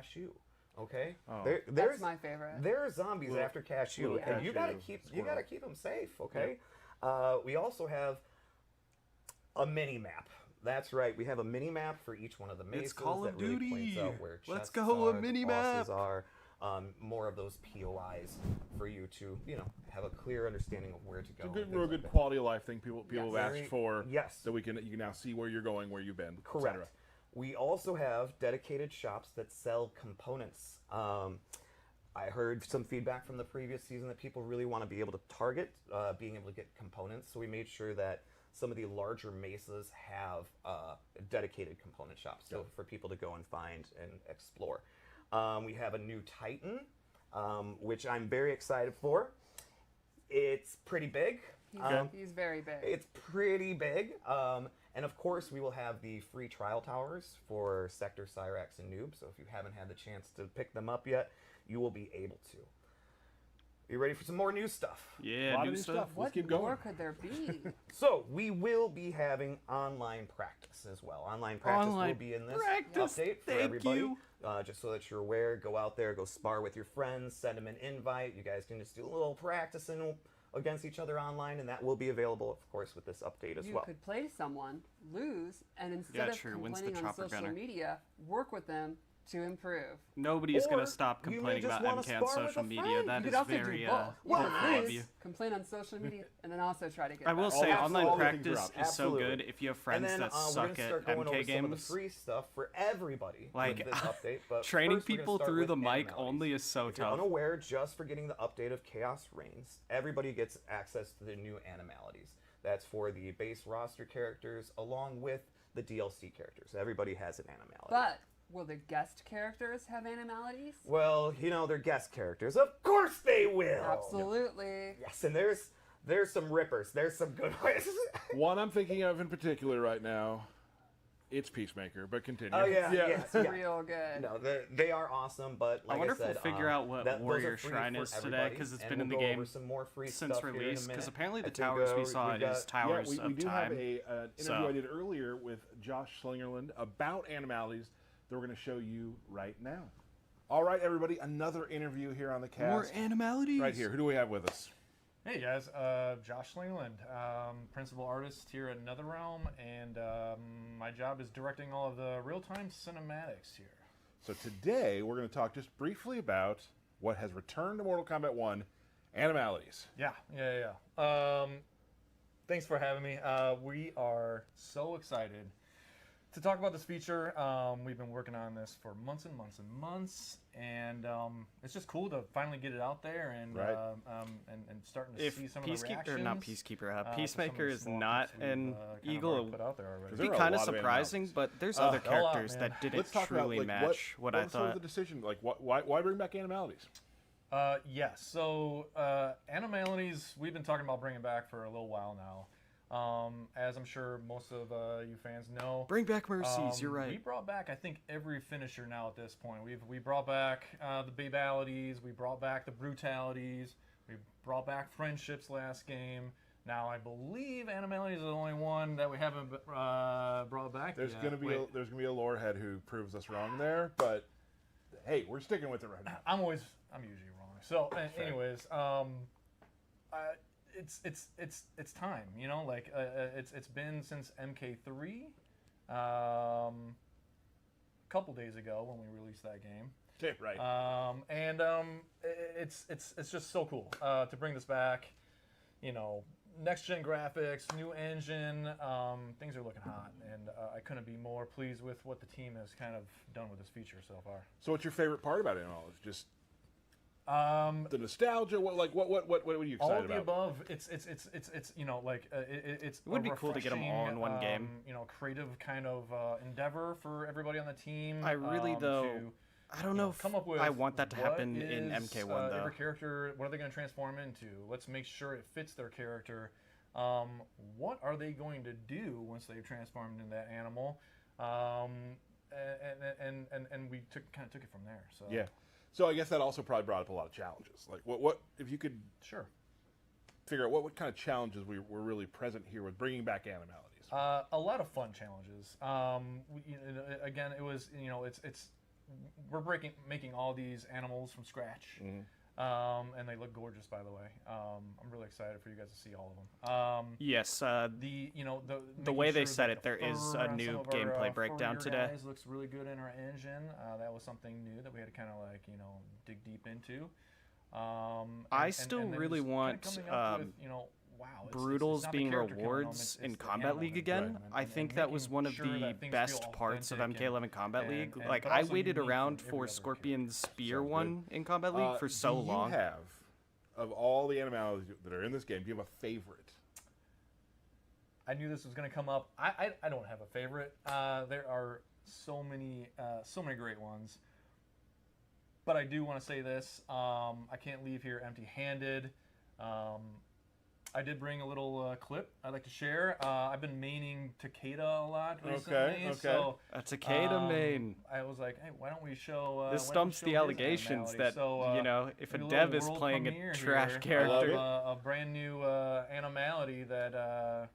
cashew. Okay, Oh. That's my favorite. There are zombies after cashew, and you gotta keep them safe. Okay, we also have a mini map. That's right, we have a mini map for each one of the mesas. It's Call of that really Duty. points out where Let's chests go, a are, mini bosses map. are. More of those POIs for you to, have a clear understanding of where to go. It's a real good quality of life thing people have asked for. Yes. So you can now see where you're going, where you've been. Correct. etc. We also have dedicated shops that sell components. I heard some feedback from the previous season that people really want to be able to target being able to get components. So we made sure that some of the larger mesas have dedicated component shops, so for people to go and find and explore. We have a new Titan, which I'm very excited for. It's pretty big. He's very big. It's pretty big. And of course, we will have the free trial towers for Sektor, Cyrax, and Noob. So if you haven't had the chance to pick them up yet, you will be able to. Are you ready for some more new stuff? Yeah, new stuff. Let's keep What more going. could there be? So we will be having online practice as well. Online practice will be in this update for everybody. Just so that you're aware, go out there, go spar with your friends, send them an invite. You guys can just do a little practicing against each other online, and that will be available, of course, with this update as well. You could play someone, lose, and instead of complaining on social media, work with them to improve. Nobody's going to stop you may complaining just about wanna MK on spar with social a media. friend. That You is could also very do both. Well, thoughtful of you. Complain on social media, and then also try to get I will better. say Absolutely. online All the practice things are is up. so Absolutely. good if you have And friends then that we're suck gonna at start going MK over some of the games. free stuff for everybody Like, with this update. But Training first we're gonna people start through with the mic animalities. only is so If you're tough. unaware, just for getting the update of Chaos Reigns, everybody gets access to the new animalities. That's for the base roster characters along with the DLC characters. Everybody has an animality. But will the guest characters have animalities? Well, they're guest characters. Of course they will. Absolutely. Yes, and there's some rippers. There's some good ones. One I'm thinking of in particular right now, it's Peacemaker, but continue. Oh yeah, yes, yeah. Real good. No, they are awesome, but like I wonder said, if we'll figure out what those are Warrior free Shrine for is today, everybody, because it's and been in the we'll go game over some more free since stuff here in a release. Because minute. apparently the I think, towers we saw we got- is Towers we of do Time. have an interview I did earlier with Josh Slingerland about animalities that we're going to show you right now. All right, everybody, another interview here on the cast. More animalities. Right here. Who do we have with us? Hey guys, Josh Slingerland, principal artist here at NetherRealm, and my job is directing all of the real-time cinematics here. So today we're going to talk just briefly about what has returned to Mortal Kombat 1, animalities. Yeah. Thanks for having me. We are so excited to talk about this feature. We've been working on this for months and months and months, and it's just cool to finally get it out there and and starting to see some of the reactions. Peacemaker is not an eagle. Put out there already. It'd be There are a kind of lot of surprising, but there's other a lot, characters man. that didn't Let's talk truly about match what I was sort of thought. the decision? Like, why bring back animalities? Yes. So animalities, we've been talking about bringing back for a little while now. As I'm sure most of you fans know, Bring back Mercies. You're we right. brought back, I think, every finisher now at this point. We brought back the Babalities, we brought back the Brutalities, we brought back Friendships last game. Now I believe Animalities is the only one that we haven't brought back There's yet. gonna be a lore head who proves us wrong there, but hey, we're sticking with it right now. I'm usually wrong. So, anyways, it's time, like it's been since MK3, a couple days ago when we released that game. Okay, right. And it's just so cool to bring this back. Next gen graphics, new engine, things are looking hot, and I couldn't be more pleased with what the team has kind of done with this feature so far. So, what's your favorite part about it all? Just the nostalgia. What are you excited all of the about? above. It's it's. It would be cool to get them all in one game. Creative kind of endeavor for everybody on the team. I really I don't know if come up with I want that to happen what in is, MK1 though. Every character, what are they going to transform into? Let's make sure it fits their character. What are they going to do once they've transformed into that animal? And we kind of took it from there. So Yeah. So I guess that also probably brought up a lot of challenges. Like what if you could figure out what kind of challenges were really present here with bringing back animalities? A lot of fun challenges. Again, it was it's we're making all these animals from scratch. And they look gorgeous, by the way. I'm really excited for you guys to see all of them. Yes, the way they sure said that it, there the is fur a on new some of our, gameplay breakdown furrier today. Guys looks really good in our engine. That was something new that we had to kind of like dig deep into. I still then really just want kinda coming up with, wow, Brutals not the being character count rewards elements, in it's the Combat animal League engagement again. and- I and think that was making one of sure the that things best feel parts of authentic MK11 Combat League. and Like but I also waited unique around from every for other Scorpion's Spear Sounds one in Combat League for so long. Do you have, of all the animalities that are in this game, do you have a favorite? I knew this was going to come up. I don't have a favorite. There are so many great ones. But I do want to say this. I can't leave here empty-handed. I did bring a little clip I'd like to share. I've been maining Takeda a lot recently. Okay. So, A Takeda main. I was like, hey, why don't we show... This why don't we stumps show the his allegations animality? that, So, if we a did dev little is world playing premiere a trash here character. of a brand new animality that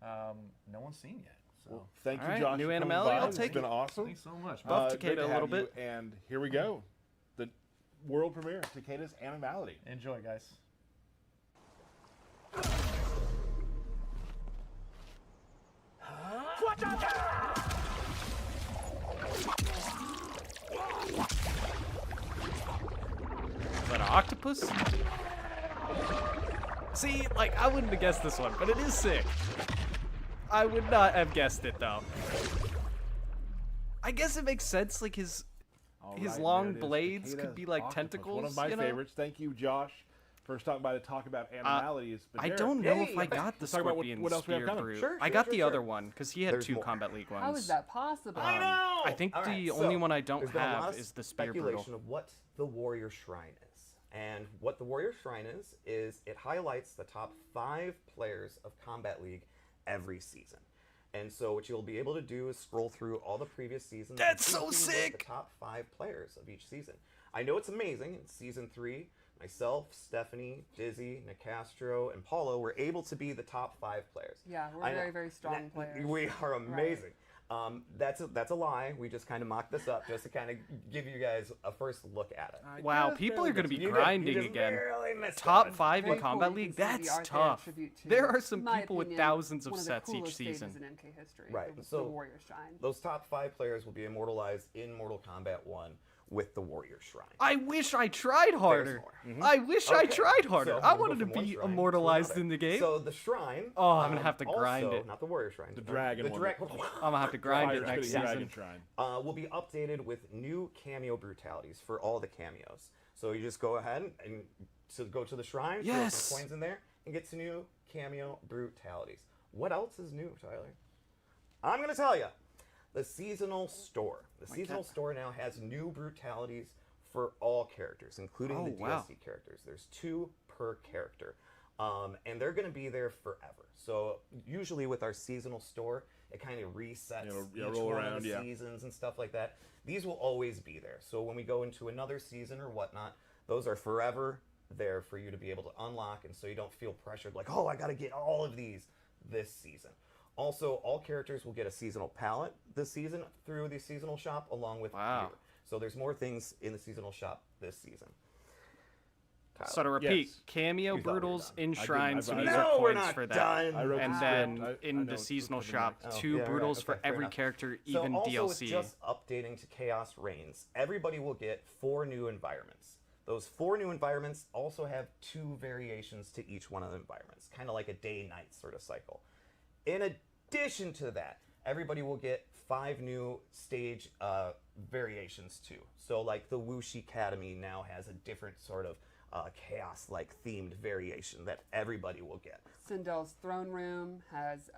no one's seen yet. So. Well, thank you, All right, Josh. new for coming animality, by. I'll It's take been it. awesome. Thanks so much. Buff Great Takeda to a have little you, bit. And here we go. The world premiere, Takeda's Animality. Enjoy, guys. Is that an octopus? See, like, I wouldn't have guessed this one, but it is sick. I would not have guessed it, though. I guess it makes sense, like, his Right, long there it is, blades Takeda's could be like octopus, tentacles, One of my you know? favorites. Thank you, Josh, for stopping by to talk about animalities. But I Derek, don't know Hey, if I got the let's talk about Scorpion what else we have Spear coming. Brute. Sure, I sure, got sure, the sure. other one, because he had There's 2 more. Combat League ones. How is that possible? I know. I think All the right, only so one I don't there's been a lot have of is the Spear speculation Brutal. of what the Warrior Shrine is. And what the Warrior Shrine is it highlights the top 5 players of Combat League every season. And so what you'll be able to do is scroll through all the previous seasons. and That's so see sick! The top 5 players of each season. I know it's amazing. In season 3, myself, Stephanie, Dizzy, Nicastro, and Paulo were able to be the top 5 players. Yeah, we're I know. very, very strong players. We are amazing. That's a lie. We just kind of mocked this up just to kind of give you guys a first look at it. Wow, Just people barely are going to be missed- you grinding just again. barely missed Top one. 5 in Very cool. Combat You League? can see the That's art they tough. attribute to, There are some in my people with opinion, thousands of one sets the each coolest stages season. in MK history. Right, The so Warrior Shrine. Those top 5 players will be immortalized in Mortal Kombat 1 with the Warrior Shrine. I wish I tried harder. more. I wish I Okay, tried harder. so I we'll go wanted to from one be shrine to immortalized another. in the game. So the shrine. Oh, I'm gonna have to grind also, it. Not the Warrior Shrine. The dragon The one. dragon. I'm going to have to grind Fire it next Spitting Dragon season. Shrine. Will be updated with new cameo brutalities for all the cameos. So you just go ahead and go to the shrine, throw Yes. some coins in there, and get some new cameo brutalities. What else is new, Tyler? I'm going to tell you. The seasonal store. The seasonal store now has new brutalities for all characters, including the wow. DLC characters. There's 2 per character. And they're going to be there forever. So usually with our seasonal store, it kind of resets each roll one around, of the yeah. seasons and stuff like that. These will always be there. So when we go into another season or whatnot, those are forever there for you to be able to unlock, and so you don't feel pressured like, oh, I got to get all of these this season. Also, all characters will get a seasonal palette this season through the seasonal shop along with Wow. gear. So there's more things in the seasonal shop this season. Tyler. So to repeat, Yes. cameo You thought we were brutals done. in shrines, so I these didn't- are No, we're points not for that. done. I wrote And the then script. I in know the it's seasonal coming shop, next. 2 yeah, right. brutals Okay, for fair every enough. character, So even also with DLC. just updating to Chaos Reigns, everybody will get 4 new environments. Those 4 new environments also have 2 variations to each one of the environments, kind of like a day-night sort of cycle. In addition to that, everybody will get 5 new stage variations too. So like the Wuxi Academy now has a different sort of chaos-like themed variation that everybody will get. Sindel's throne room has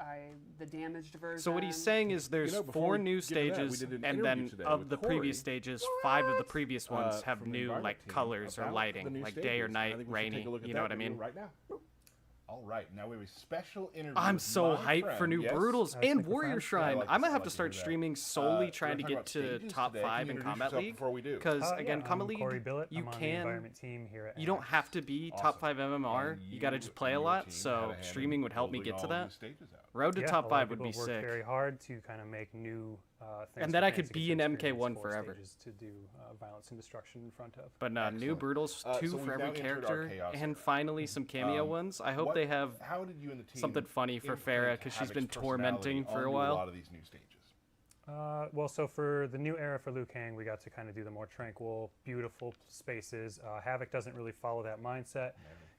the damaged version. So what he's saying is there's before 4 we new get to that, we stages, did an and interview then today of with the Corey. previous stages, 5 of the previous ones have from the new environment like team colors or about the lighting, new like day stages. or And I night, think we should rainy. take a look at You that know what I video mean? Right now. All right, now we have a special interview. I'm with so my hyped for friend. new Yes? brutals I and think the Warrior front- Shrine. like I'm this, gonna have like to to start hear that. streaming solely trying to we're get talking to about top stages 5 today. in Can you Combat introduce League. yourself before we do? Because again, I'm Combat Corey League, Billett. you I'm on the can. environment team here at You don't Axe. have to be top Awesome. 5 MMR. And You got to just play a and your lot. team So had a hand in streaming would help me building get to all that. these stages out. Road to Yeah, top a lot 5 of would people be have worked sick. very hard to kind of make new things. And for then I fans could to be get in to experience MK1 4 forever. stages to do violence and destruction in front of. But new Excellent. Brutals, So 2 we've for now every entered our character, Chaos and era. finally some cameo ones. I hope they have How did you and the team something funny for implement Farrah, because she's Havoc's been tormenting personality for a onto while. a lot of these new stages. Well, so for the new era for Liu Kang, we got to kind of do the more tranquil, beautiful spaces. Havoc doesn't really follow that mindset.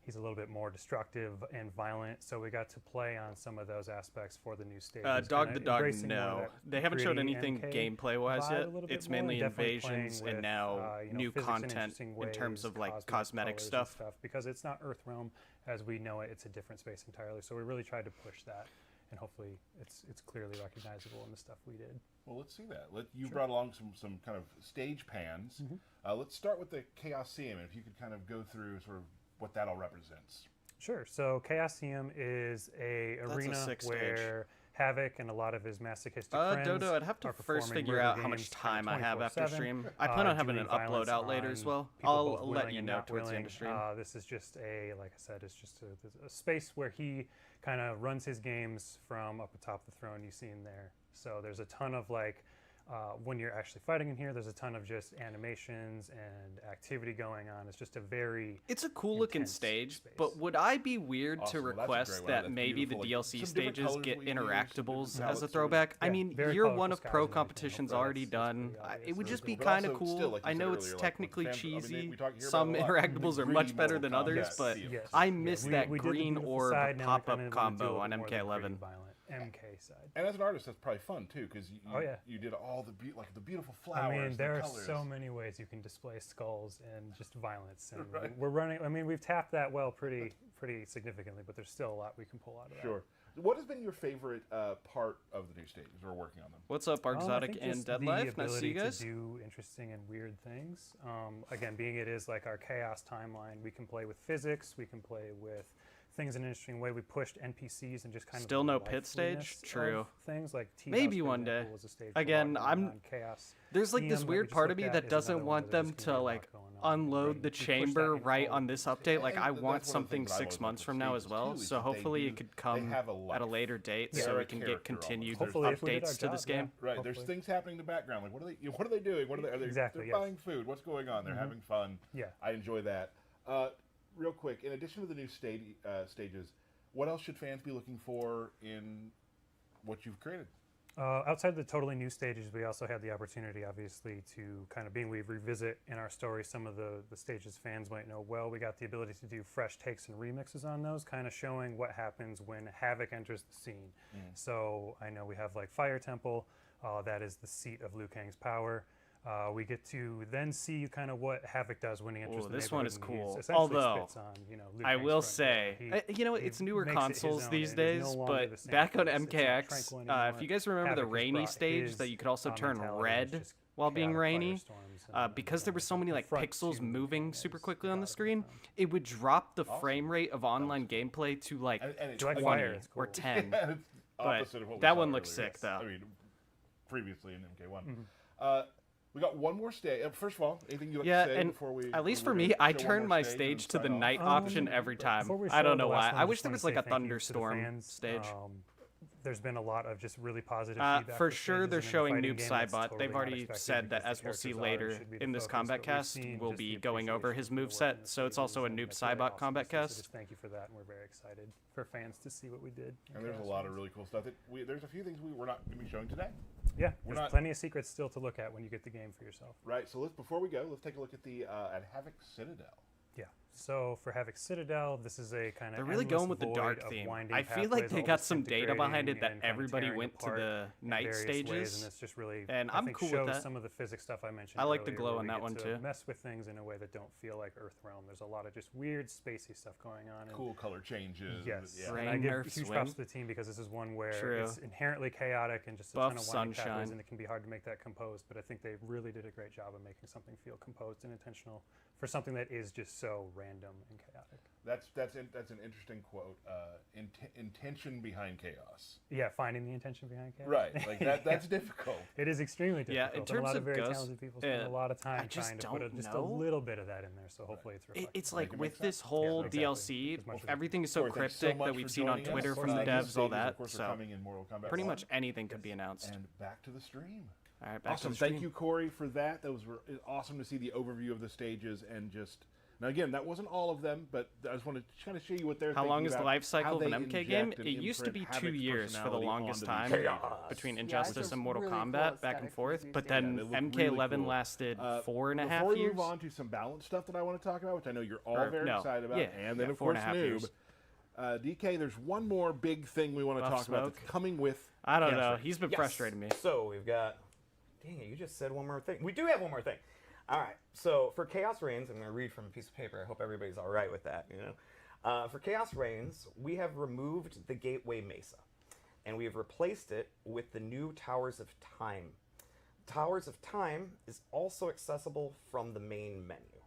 He's a little bit more destructive and violent, so we got to play on some of those aspects for the new stages. Dog kinda the Dog, embracing more of no. that They haven't showed gritty anything MK gameplay-wise vibe yet. a little bit It's more, mainly and definitely invasions playing and with, now physics new in content interesting in terms ways, of like cosmic cosmetic colors and stuff. because it's not Earthrealm as we know it. It's a different space entirely. So we really tried to push that, and hopefully it's clearly recognizable in the stuff we did. Well, let's see that. You brought along some kind of stage pans. Let's start with the Chaosium, and if you could kind of go through sort of what that all represents. Sure. So Chaosium is a arena sick stage. where Havoc and a lot of his masochistic friends Dodo, I'd have to are first performing figure murder out how much games time I have after 24/7, stream. I plan on having doing an upload violence out later as on well. people I'll both let willing you and know not towards the end willing. of stream. This is just like I said, it's just a space where he kind of runs his games from up atop the throne you see in there. So there's a ton of when you're actually fighting in here, there's a ton of just animations and activity going on. It's just a very It's a cool looking intense stage, space. but would I be weird Awesome. to Well, that's a great request one. that That's maybe the beautiful. Like, DLC some different stages colors get we used, some interactables different as a palettes. throwback? I Yeah, mean, very year colorful 1 of skies pro and everything, competition's hopefully already that's done. pretty obvious. It would just be But kind of also, cool. still, like you I know said it's earlier, like, technically with fans- I mean, cheesy. we talk here about Some it a lot. interactables are Greedy much better Mortal than others, Kombat but feel. Yes. I miss Yeah, that we did the green beautiful orb side, now we pop-up kinda wanna do a combo little on more of the gritty, MK11. violent MK side. And as an artist, that's probably fun too, because Oh, yeah. you did all the the beautiful flowers. I mean, there the are colors. so many ways you can display skulls and just violence. And Right. we're running. I mean, we've tapped that well pretty significantly, but there's still a lot we can pull out of that. Sure. What has been your favorite part of the new stages or working on them? What's up, I Exotic think and just Dead the Life? Nice to see you ability guys. to do interesting and weird things. Again, being it is like our chaos timeline, we can play with physics. We can play with things in an interesting way. We pushed NPCs and just kind Still of no the pit stage? lifeliness True. of things like Tea Maybe House, for one day. example, was a stage for Again, a lot I'm- on chaos. There's like this TM that we weird just part of looked me at that is doesn't another one want where them there's gonna to be a lot like going on. unload the We pushed that chamber game right forward. on this update. Like And I that's want one of the something things I've 6 always months liked from with now stages, as well. too, is So that they hopefully do- it could they come have a at a life. later date Yeah. so They're we a can character get continued almost. Hopefully, if we did our updates to this job, yeah. game. Right, there's Hopefully. things happening in the background. Like, what are they doing? Are they Exactly, they're yes. buying food? What's going on? They're having fun. Yeah. I enjoy that. Real quick, in addition to the new stages, what else should fans be looking for in what you've created? Outside the totally new stages, we also had the opportunity, obviously, to kind of we revisit in our story some of the stages fans might know well. We got the ability to do fresh takes and remixes on those, kind of showing what happens when Havoc enters the scene. So I know we have like Fire Temple, that is the seat of Liu Kang's power. We get to then see kind of what Havoc does when he enters the this one is neighborhood, and he's cool. essentially Although, spits on, Liu I Kang's will front say, door. He it's newer makes it his consoles own. these It is days, no longer but the same back on place. It's not MKX, tranquil if anymore. you guys remember the Havoc has rainy brought stage his, that you could also turn mentality of red just while being chaotic rainy, firestorms and because there were so many like front pixels to moving super is quickly on the chaotic screen, sound. it would drop the frame rate of online gameplay to like And it's Do you like 20 fire? It's or cool. 10. Yeah, it's But opposite of what we that saw one looks earlier. sick, though. I mean, previously in MK1. Mm-hmm. We got one more stage. First of all, anything you'd like Yeah, to say and before we? at least we're for me, gonna I show one turn more my stage and stage to the sign off? night option every time. Before we I don't show know the why. last one, I just wish there wanna was like say a thank you to the thunderstorm fans. stage. There's been a lot of just really positive feedback. For the sure, stages, they're and in the showing fighting Noob game, that's Saibot. totally They've already unexpected said that, because as the we'll see characters later should be the in this focus, combat but we've cast, seen we'll just be the going over his appreciation for move the work set. in the So it's stages, also a and Noob that's very Saibot awesome combat to see. So cast. just thank you for that, and we're very excited for fans to see what we did. And there's a lot of really cool stuff. There's a few things we're not going to be showing today. Yeah, We're there's not- plenty of secrets still to look at when you get the game for yourself. Right. So before we go, let's take a look at the at Havoc Citadel. Yeah. So for Havoc Citadel, this is a kind of They're really going with the dark theme. I feel like they got some data behind it that everybody went to the night stages. and it's just really and I I'm think cool with shows that. some of the physics stuff I mentioned. I like the earlier, glow where on we that get one to too. Mess with things in a way that don't feel like Earthrealm. There's a lot of just weird spacey stuff going on. And Cool color changes. yes, Yeah. Rain and I give nerf huge swing. props to the team because this is one where True. it's inherently chaotic and just a Buff ton of winding pathways, sunshine. and it can be hard to make that composed. But I think they really did a great job of making something feel composed and intentional for something that is just so random and chaotic. That's an interesting quote. Intention behind chaos. Yeah, finding the intention behind chaos. Right, like that's difficult. It is extremely difficult. Yeah, in and terms a lot of of very Ghost, talented people spend a lot of time trying to put just a little bit of that in there. So hopefully it's reflected. It's like with this whole DLC, everything is so Corey, thanks cryptic so much that we've for seen on joining Twitter us. from the devs, all that. Of course, So we're coming in Mortal Kombat pretty 1. much anything could be announced. And back to the stream. All right, back Awesome. to the stream. Thank you, Corey, for that. That was awesome to see the overview of the stages and just. Now again, that wasn't all of them, but I just wanted to kind of show you what they're. How long is the life cycle of an how MK they game? inject It and used to be imprint 2 Havoc's years for the personality longest onto time these stages. between Yeah, Injustice it's and Mortal really cool Kombat back and aesthetic forth, these but days. then Yeah, they look MK11 really cool. lasted 4.5 Before we years. move on to some balance stuff that I want to talk about, which I know you're all Or, very no. excited about, Yeah, and then yeah, of course 4.5 Noob. years. DK, there's one more big thing we want to Buff talk about Smoke. that's coming with. I don't Chaos know. Reigns. He's been Yes. frustrating me. So we've got. Dang it! You just said one more thing. We do have one more thing. All right. So for Chaos Reigns, I'm going to read from a piece of paper. I hope everybody's all right with that. For Chaos Reigns, we have removed the Gateway Mesa, and we have replaced it with the new Towers of Time. Towers of Time is also accessible from the main menu.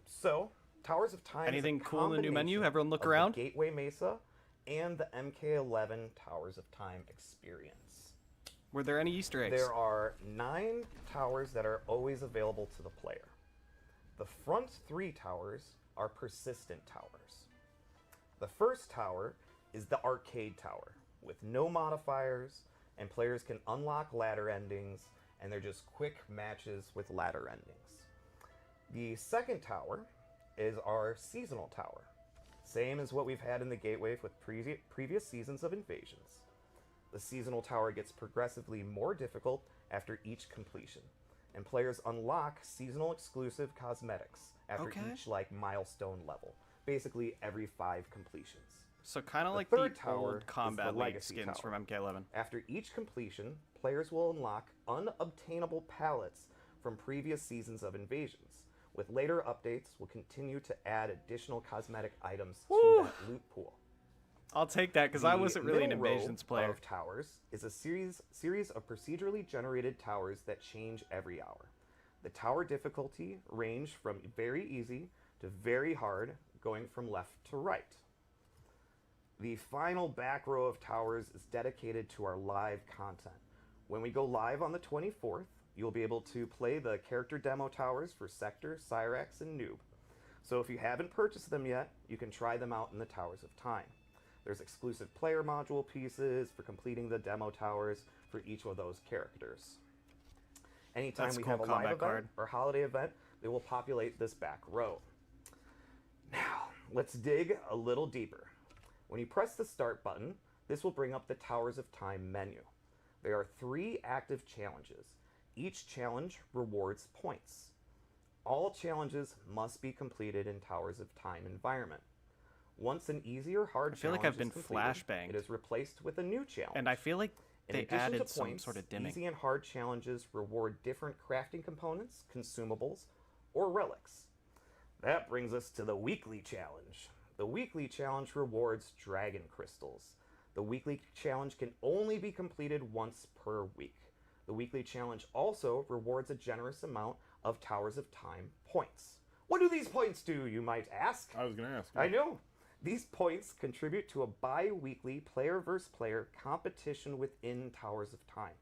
So Towers of Time. Anything is a cool in the new menu? combination Everyone look of the around. Gateway Mesa and the MK11 Towers of Time experience. Were there any Easter eggs? There are 9 towers that are always available to the player. The front 3 towers are persistent towers. The first tower is the arcade tower with no modifiers, and players can unlock ladder endings, and they're just quick matches with ladder endings. The second tower is our seasonal tower, same as what we've had in the Gateway with previous seasons of Invasions. The seasonal tower gets progressively more difficult after each completion, and players unlock seasonal exclusive cosmetics after each milestone level, basically every 5 completions. So kind of like third the tower old Kombat is the League Legacy skins tower. from MK11. After each completion, players will unlock unobtainable palettes from previous seasons of Invasions. With later updates, we'll continue to add additional cosmetic items to that loot pool. I'll take that because I wasn't really an middle row Invasions player. of towers is a series of procedurally generated towers that change every hour. The tower difficulty range from very easy to very hard, going from left to right. The final back row of towers is dedicated to our live content. When we go live on the 24th, you'll be able to play the character demo towers for Sektor, Cyrax, and Noob. So if you haven't purchased them yet, you can try them out in the Towers of Time. There's exclusive player module pieces for completing the demo towers for each of those characters. Anytime That's we cool have a live combat event card. or holiday event, they will populate this back row. Now, let's dig a little deeper. When you press the start button, this will bring up the Towers of Time menu. There are 3 active challenges. Each challenge rewards points. All challenges must be completed in Towers of Time environment. Once an easy or hard I feel like challenge I've been is completed, flashbanged. it is replaced with a new challenge. And I feel like In they addition added to some points, sort of dimming. easy and hard challenges reward different crafting components, consumables, or relics. That brings us to the weekly challenge. The weekly challenge rewards dragon crystals. The weekly challenge can only be completed once per week. The weekly challenge also rewards a generous amount of Towers of Time points. What do these points do, you might ask? I was going to ask. I know. These points contribute to a bi-weekly player versus player competition within Towers of Time.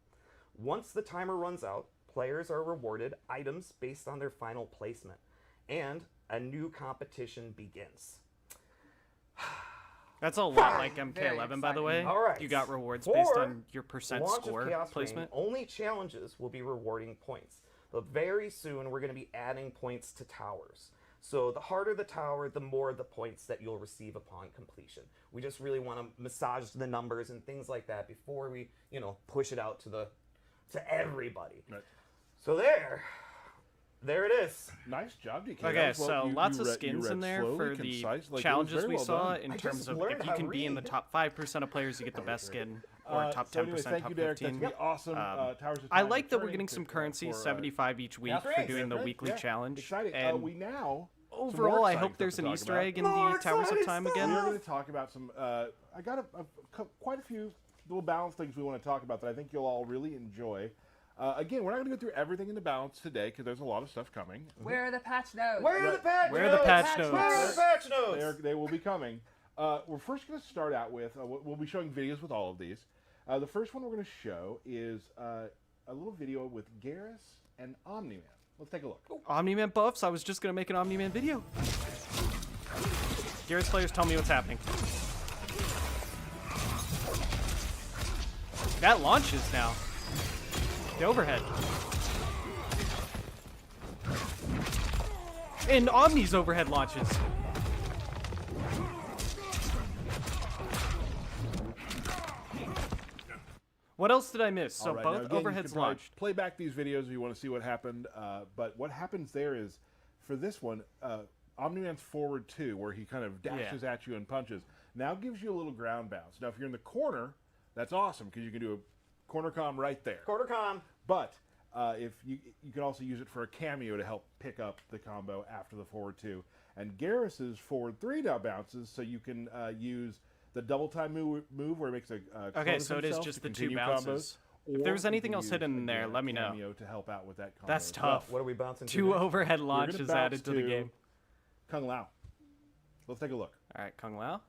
Once the timer runs out, players are rewarded items based on their final placement, and a new competition begins. That's a lot like Very MK11, by the way. All right. You got rewards For based on your percent launch score of Chaos placement. Reign, only challenges will be rewarding points. But very soon, we're going to be adding points to towers. So the harder the tower, the more the points that you'll receive upon completion. We just really want to massage the numbers and things like that before we, push it out to everybody. Right. So there it is. Nice job, DK. Okay, That was so you lots of read- skins read in there slowly, for the concise, like, it was challenges very we well saw done. in I terms just of learned if you how can to be in the read. top 5% of players, you get the best skin, or top 10%, So anyway, thank top you, Derek. 15. That's awesome. Towers of I Time like that we're returning getting to- some currency, for, 75 each week Chaos for Reigns. doing the Right, weekly yeah. challenge. Exciting. And We now some overall, more I exciting hope stuff there's to an talk Easter about. egg in More the Towers of exciting Time stuff. again. We're going to talk about some. I got quite a few little balance things we want to talk about that I think you'll all really enjoy. Again, we're not going to go through everything in the balance today because there's a lot of stuff coming. Where are the patch notes? Where are the patch Where are the notes? patch notes? Where are the patch notes? They will be coming. We're first going to start out with, we'll be showing videos with all of these. The first one we're going to show is a little video with Garrus and Omni-Man. Let's take a look. Omni-Man buffs? I was just going to make an Omni-Man video. Garrus players, tell me what's happening. That launches now. The overhead. And Omni's overhead launches. What else did I miss? So Right, both now, again, you overheads can probably launched. Play back these videos if you want to see what happened. But what happens there is, for this one, Omni-Man's forward 2, where he kind of dashes at you and punches, now gives you a little ground bounce. Now, if you're in the corner, that's awesome because you can do a corner comm right there. Quarter com. But if you can also use it for a cameo to help pick up the combo after the forward 2. And Garrus's forward 3 now bounces, so you can use the double time move where it makes a Okay, so it is just the 2 bounces. If there's anything else hidden in there, let me know. Cameo to help out with that combo That's as tough. What are we bouncing to? 2 next? overhead We're gonna launches bounce added to the to game. Kung Lao. Let's take a look. All right, Kung Lao.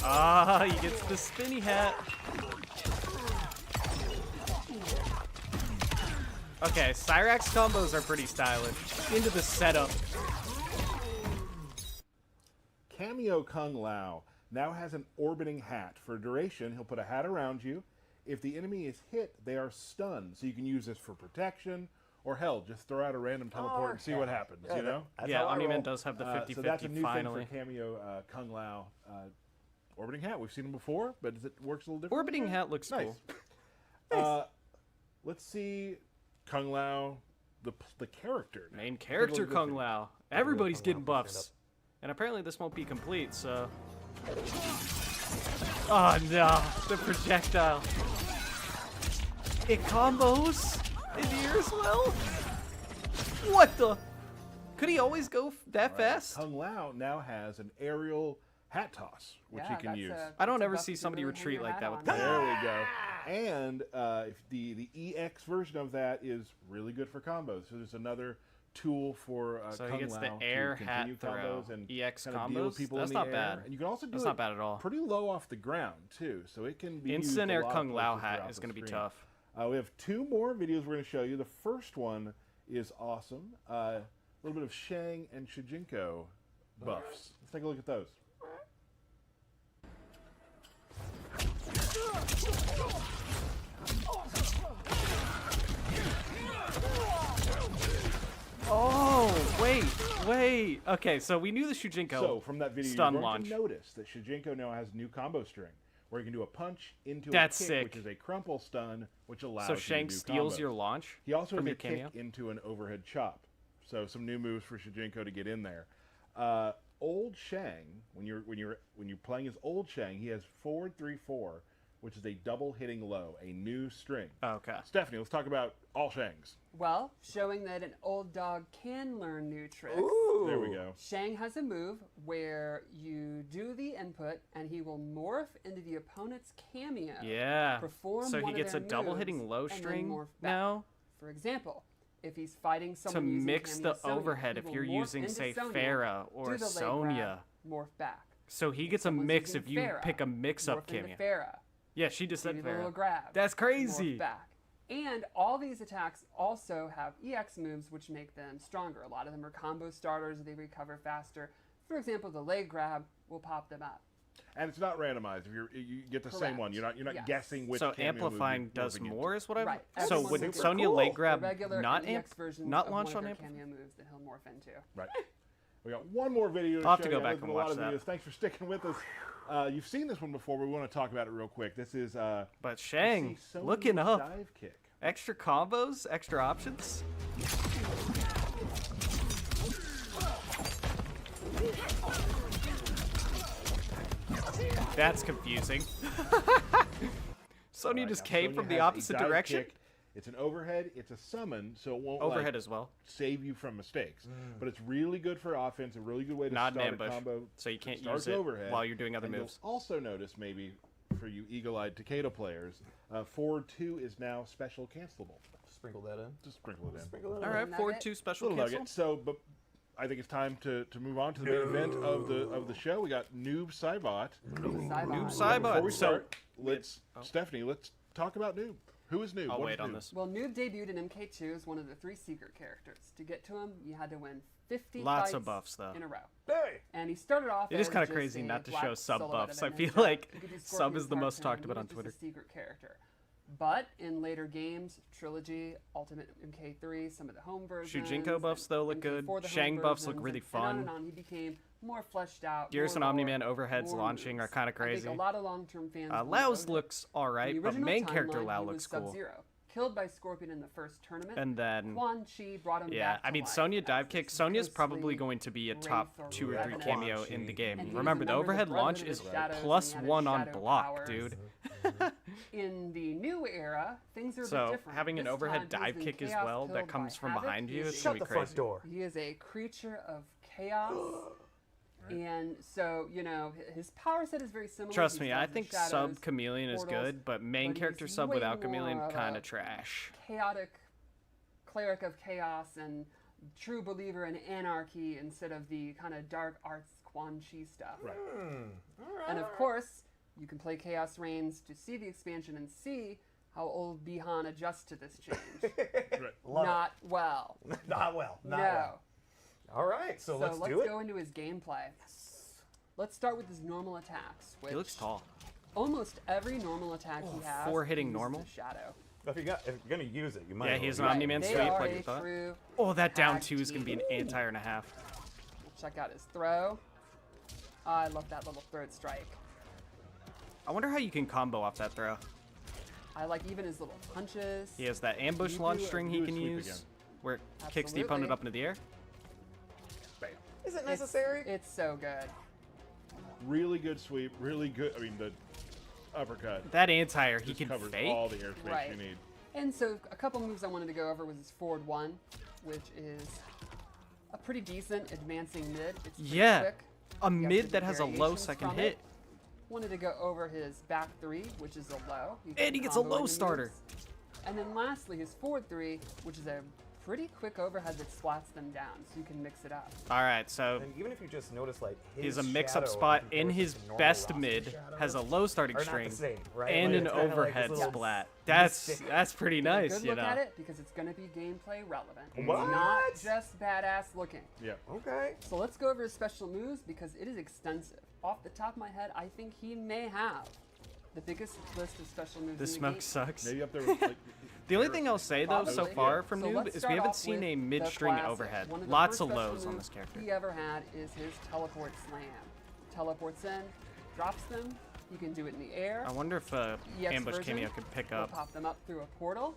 Ah, he gets the spinny hat. Okay, Cyrax combos are pretty stylish. Into the setup. Cameo Kung Lao now has an orbiting hat. For duration, he'll put a hat around you. If the enemy is hit, they are stunned. So you can use this for protection, or hell, just throw out a random teleport and see what happens, Yeah, you know? that's Yeah, how I Omni-Man roll. does have the 50-50 so that's a new finally. thing for Cameo Kung Lao orbiting hat. We've seen him before, but it works a little different. Orbiting hat looks Nice. cool. Let's see Kung Lao, the character. now. Main Take a character look at Kung this Lao. Everybody's Kung Lao, getting please stand buffs. And apparently this won't be complete, so... Oh no, the projectile. It combos in the air as well? What the? Could he always go that fast? Kung Lao now has an aerial hat toss, which Yeah, he can that's use. I don't that's a ever buff see to somebody really hang retreat your like hat that on. with that. There we go. And if the EX version of that is really good for combos. So there's another tool for So Kung he gets Lao the air to hat continue throw. combos and EX kind of deal with combos? people That's in the not air. bad. And you can also do That's it not bad at all. pretty low off the ground too, so it can be used Instant a air lot of Kung Lao places hat throughout is the going to be screen. tough. We have 2 more videos we're going to show you. The first one is awesome. A little bit of Shang and Shujinko buffs. Let's take a look at those. Oh, wait. Okay, so we knew the Shujinko So from that video, stun you're going launch. to notice that Shujinko now has new combo string, where you can do a punch into That's a kick, sick. which is a crumple stun, which allows So you to Shang do steals combos. your launch He also from has your a kick cameo? into an overhead chop. So some new moves for Shujinko to get in there. Old Shang, when you're playing as Old Shang, he has forward 3-4, which is a double hitting low, a new string. Okay. Stephanie, let's talk about all Shangs. Well, showing that an old dog can learn new tricks. Ooh. There we go. Shang has a move where you do the input and he will morph into the opponent's cameo. Yeah. Perform So he one of gets a their double moves, hitting low and then string morph back. now. For example, if he's fighting To someone using mix cameo the Sonya, overhead he if will you're morph using, into say, Sonya, Pharah or do the leg Sonya. grab, morph back. So he gets a Someone's mix using if you Pharah, pick a mix-up morph into cameo. Pharah. Yeah, she just Do said the little Pharah. grab. That's crazy. Morph back. And all these attacks also have EX moves which make them stronger. A lot of them are combo starters, they recover faster. For example, the leg grab will pop them up. And it's not randomized. If you get the same Correct. one, you're not Yes. guessing which So cameo move amplifying you're does morphing into. more is what I've... Right. So Everyone's would super Sonya cool. leg The grab regular not and EX versions not of launch one on of their amplify? cameo moves that he'll morph into. Right. We got one more video to I'll have show to go you. back There's been and a lot watch of that. videos. Thanks for sticking with us. You've seen this one before, but we want to talk about it real quick. This is But Shang, Sonya's looking up. dive kick. Extra combos, extra options. That's confusing. Sonya Right, just now came Sonya from the has a opposite dive direction. kick It's an overhead. It's a summon, so it won't Overhead like, as well. save you from mistakes. But it's really good for offense. A really good way to Not an start ambush, a combo. so you can't Starts use it overhead, while you're doing other and moves. You'll also notice maybe for you eagle-eyed Takeda players, forward 2 is now special cancelable. Sprinkle that in. Just sprinkle it in. Sprinkle that All in. right, Nugget. forward 2 special Little cancel. nugget. So, but I think it's time to move on to the main event of the show. We got Noob Saibot. Noob Saibot. Saibot. Before we So- start, Stephanie, let's talk about Noob. Who is Noob? I'll What wait is on Noob? this. Well, Noob debuted in MK2 as one of the 3 secret characters. To get to him, you had to win 50 Lots fights of buffs, though. in a row. Hey! And he started off It is as kinda just crazy a not to black show sub silhouette buffs. of I a feel ninja. like You could do sub Scorpion's is the most cartoon, talked he about was on just Twitter. a secret character. But in later games, Trilogy, Ultimate MK3, some of the home versions, Shujinko buffs, and though, look good. MK4, the home Shang buffs look versions, really and on fun. and on. He became more fleshed out. Gears more and lore, Omni-Man overheads more launching moves. are kinda I crazy. think a lot of long-term fans. Lao's will know looks that. alright, In the but original main character timeline, Lao he looks was cool. Sub-Zero, killed by Scorpion in the first tournament. And then, Quan Chi brought him yeah, back to I mean, life Sonya as dive this kick. Sonya's probably ghostly going to be a wraith top or 2 or 3 revenant. cameo in the game. And he was Remember, a the member of overhead Brotherhood launch of is the Shadows, plus and he had 1 on shadow block, powers. dude. In the new era, things are a bit So, different. having an This overhead time, he's dive been kick as chaos well that killed comes by from Havoc. behind He you is is a- Shut going to the be front crazy. door. He is a creature of chaos. And so, his power set is very similar. Trust He me, still I has the think shadows, sub Chameleon is portals, good, but main but character he's sub way without more Chameleon of kind a of trash. chaotic cleric of chaos and true believer in anarchy instead of the kind of dark arts Quan Chi stuff. Right. And of course, you can play Chaos Reigns to see the expansion and see how old Bihan adjusts to this change. Love Not well. it. Not well. Not No. well. All right, so let's do it. go into his gameplay. Let's start with his normal attacks. Which He looks tall. Almost every normal attack he has. 4 hitting uses normal? a shadow. If you're gonna use it, you might. Yeah, as he's well an use it. Omni-Man They sweep, are like a you thought. true Oh, that down tag 2 is going to be an team. anti-hour and a half. Check out his throw. I love that little third strike. I wonder how you can combo off that throw. I like even his little punches. He has that ambush You launch do- string do he a can sweep use, again. where it kicks the opponent Absolutely. up into the air. Bam. Is it It's- necessary? It's so good. Really good sweep. Really good. I mean, the uppercut That anti-air, he just can covers fake. all the airspace Right. you need. And so a couple moves I wanted to go over was his forward 1, which is a pretty decent advancing mid. It's pretty Yeah, quick. a You have mid to that do has a low variations second from hit. it. Wanted to go over his back 3, which is a low. You And can he gets a combo low into starter. moves. And then lastly, his forward 3, which is a pretty quick overhead that splats them down, so you can mix it up. All right, so And even if you just notice, like, he's his a mix-up shadow spot in in comparison his to normal best roster mid, shadows has a low starting are not string, the same, right? and Like, an it's kinda like this overhead little splat. mystic- That's pretty Get a nice, good you look at know. it because it's going to be gameplay relevant. It's What? not just badass looking. Yeah. Okay. So let's go over his special moves because it is extensive. Off the top of my head, I think he may have the biggest list of special moves. The in the smoke game. sucks. Maybe up there with like. The only thing I'll say though so Probably. far from So Noob let's is we start haven't off seen with a the mid-string classic. overhead. One of the Lots first of special lows on moves this character. he ever had is his teleport slam. Teleports in, drops them. You can do it in the air. I wonder if EX ambush version cameo could pick will up. pop them up through a portal.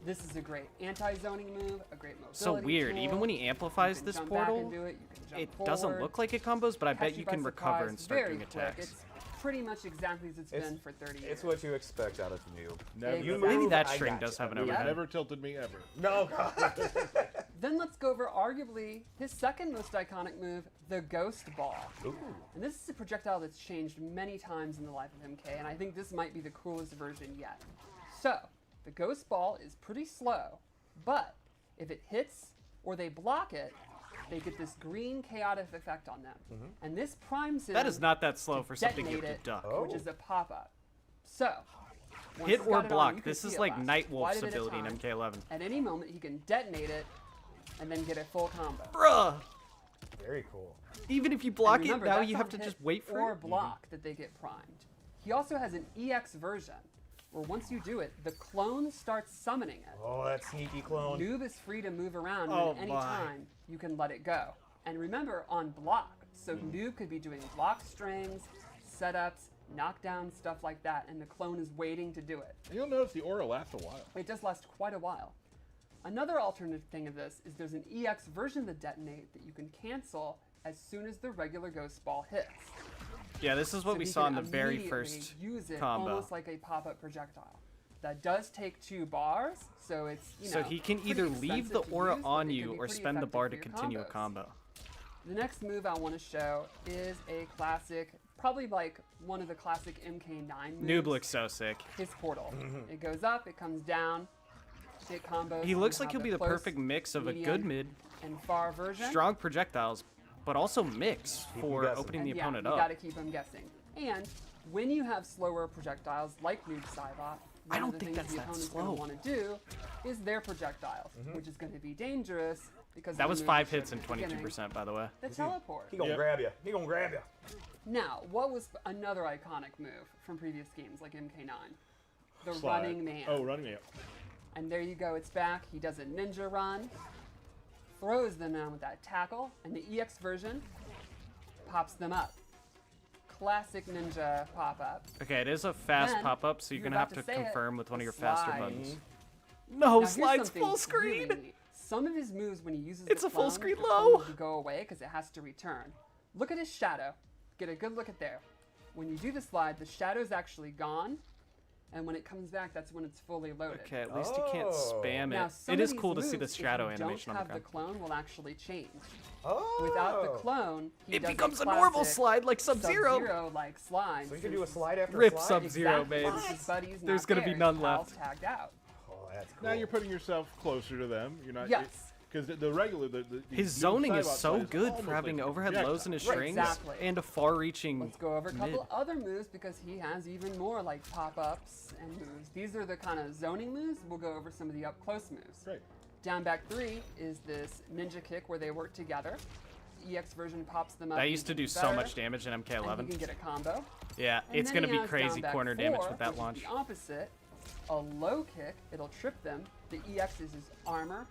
This is a great anti-zoning move, a great mobility So weird. tool. Even when he You amplifies can this jump back portal, and do it. You can jump it doesn't forward. look like it combos, but I Catch bet you by can recover surprise and start very doing quick. attacks. It's pretty much exactly as it's been for 30 years. It's what you expect out of Noob. Never, You Maybe move, that I string got does you. have an It Yeah. overhead. never tilted me ever. No, God. Then let's go over arguably his second most iconic move, the Ghost Ball. And this is a projectile that's changed many times in the life of MK, and I think this might be the coolest version yet. So, the Ghost Ball is pretty slow, but if it hits or they block it, they get this green chaotic effect on them. And this primes him That is not that slow to for something you have detonate to duck. Oh. which is a pop-up. So, once Hit he's or got it on, block. you can This see is it like last. Nightwolf's Quite a bit of ability in time. MK11. At any moment, he can detonate it and then get a full combo. Bruh! Very cool. Even if you And block it, remember, now that's you on have to hit just wait for or it. block that they get primed. He also has an EX version, where once you do it, the clone starts summoning it. Oh, that sneaky clone. Noob is free to move around Oh and at any my. time you can let it go. And remember, on block, so Noob could be doing block strings, setups, knockdowns, stuff like that, and the clone is waiting to do it. And you'll notice the aura lasts a while. It does last quite a while. Another alternative thing of this is there's an EX version of the detonate that you can cancel as soon as the regular ghost ball hits. Yeah, this is what So we he saw in can the very immediately first use it combo. almost like a pop-up projectile. that does take 2 bars, so it's, you know, So he can pretty either leave the expensive to aura use, but on it you can be or pretty spend the effective bar for to your continue a combos. combo. The next move I want to show is a classic, probably like one of the classic MK9 moves. Noob looks so sick. His portal. It goes up, it comes down, it combos. He You looks like have he'll be the close, perfect mix of a medium, good mid, and far version. strong projectiles, but also mix him for guessing. opening And the yeah, opponent you up. gotta keep him guessing. And when you have slower projectiles like Noob Saibot, I one don't of the think things that's the that opponent's slow. going to want to do is their projectiles, which is going to be dangerous because That of was the move 5 we hits showed and at the beginning, 22%, by the way. The teleport. He gonna Yep. grab you. He gonna grab you. Now, what was another iconic move from previous games like MK9? The Slide. running man. Oh, running man. And there you go, it's back. He does a ninja run, throws them down with that tackle, and the EX version pops them up. Classic ninja pop-up. Okay, it is a fast Then, pop-up, so you're you're going to about have to to say it, confirm with one of a your faster slide. buttons. No, Now, here's slide's something full screen! really neat. Some of his moves, when he uses It's the a full clone, screen the low. clone will go away because it has to return. Look at his shadow. Get a good look at there. When you do the slide, the shadow's actually gone, and when it comes back, that's when it's fully loaded. Okay, at least you can't Oh. spam Now, it. some It of is these cool to see the moves, shadow if you animation don't on the have ground. the clone will actually change. Oh. Without the clone, he It does becomes a classic normal slide like Sub-Zero. Sub-Zero-like slide. So you can do a slide after Rip a slide? Sub-Zero, Exactly. babe. His buddy's There's not gonna be there, none his pal's left. tagged out. Oh, that's cool. Now you're putting yourself closer to them. You're not. Yes. Because the regular, the His Noob zoning is Saibot so slide good almost for having like a overhead projectile. lows in his Right, strings exactly. and a far-reaching Let's go over a couple mid. other moves because he has even more like pop-ups and moves. These are the kind of zoning moves. We'll go over some of the up-close moves. Great. Down back 3 is this ninja kick where they work together. EX version pops them up. That used to even do so better, much damage in and he MK11. can get a combo. Yeah, And it's then going to he be has crazy down back corner 4, damage with that which is launch. the opposite. A low kick, it'll trip them. The EX is his armor.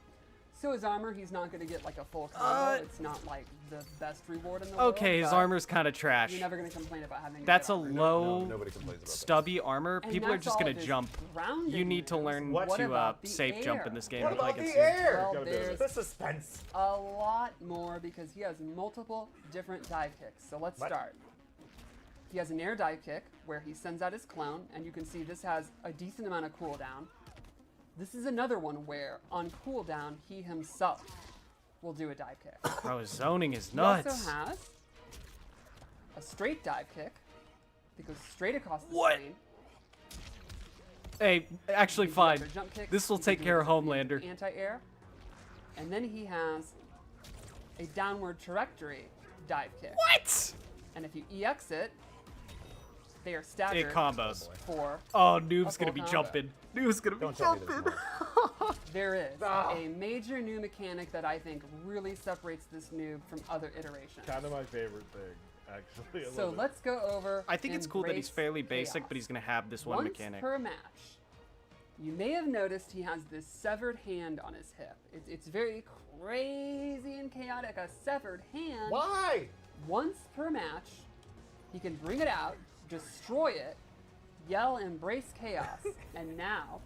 So his armor, he's not going to get like a full combo. It's not like the best reward in the world. Okay, his but armor's kind of trash. You're never going to complain about having That's good a armor. low, nobody complains about that. stubby armor. And People are that's just all going of to his jump. grounding You need to moves. learn What to about the safe jump air? in this game. What to play about against the you. air? Well, Gotta be able there's The suspense. a lot more because he has multiple different dive kicks. So let's What? start. He has an air dive kick where he sends out his clone, and you can see this has a decent amount of cooldown. This is another one where, on cooldown, he himself will do a dive kick. Bro, his zoning is He nuts. also has a straight dive kick that goes straight across the What? screen. Hey, actually He can do fine. other jump kicks, This will he can take do care of the Homelander. Anti-air. And then he has a downward trajectory dive kick. What? And if you EX it, they are staggered It combos. for. Oh, Noob's A going to full be combo. jumping. Noob's going to be Don't tell me there's jumping. more. There is Ah. a major new mechanic that I think really separates this noob from other iterations. Kind of my favorite thing, actually. I So love it. let's go over. I think it's cool that he's Embrace fairly basic, Chaos. but he's going to have this one Once mechanic. per match, you may have noticed he has this severed hand on his hip. It's very crazy and chaotic. A severed hand. Why? Once per match, he can bring it out, destroy it, yell "Embrace Chaos," and now